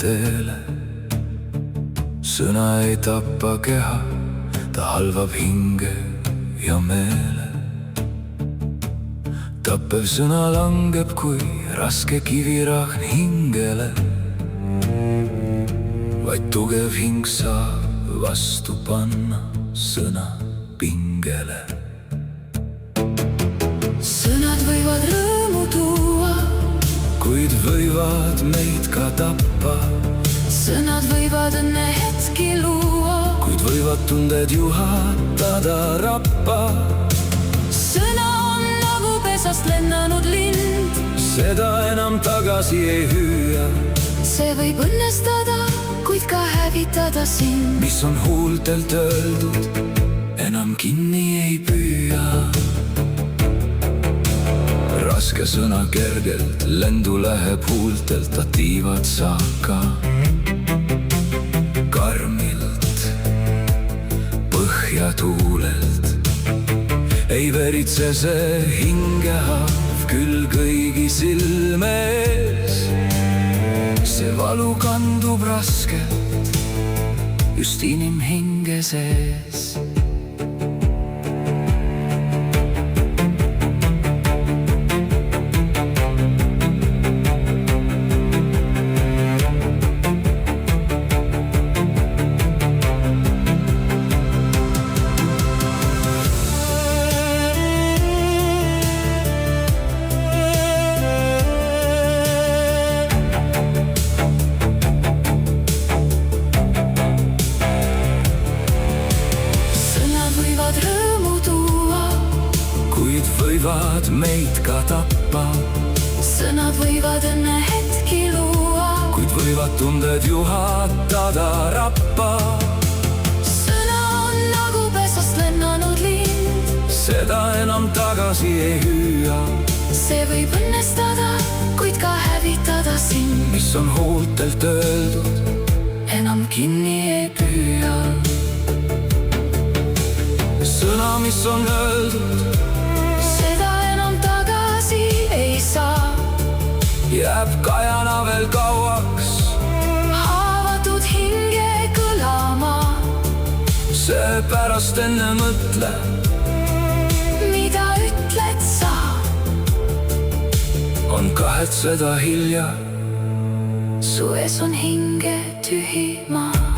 teele. Sõna ei tapa keha, ta halvab hinge ja meele. Tappev sõna langeb kui raske kivirahn hingele. Vaid tugev hing saab vastu panna sõna pingele. Sõnad võivad rõõmu tuua, kuid võivad meid ka tappa. Sõnad võivad õnne hetki luua, kuid võivad tunded juhatada rappa. Sõna on nagu pesast lennanud lind, seda enam tagasi ei hüüa. See võib õnnestada, kuid ka hävitada sind. Mis on huultelt öeldud, enam kinni ei püüa. Raske sõna kergelt lendu läheb huultelt, ta tiivad saaka. Karmilt, põhja tuulelt, ei veritse see hingehaav küll kõigi silme ees. See valu kandub raskelt just inimhinge sees. Võivad meid ka tappa, Sõnad võivad õnne hetki luua, kuid võivad tunded juhatada rappa. Sõna on nagu pesast lennanud lind, seda enam tagasi ei hüüa. See võib õnnestada, kuid ka hävitada sind. Mis on huultelt öeldud, enam kinni ei püüa. Sõna, mis on öeldud, jääb kajana veel kauaks, haavatud hinge kõlama. Seepärast enne mõtle, mida ütled sa. On kahetseda hilja, Su ees on hinge tühi maa.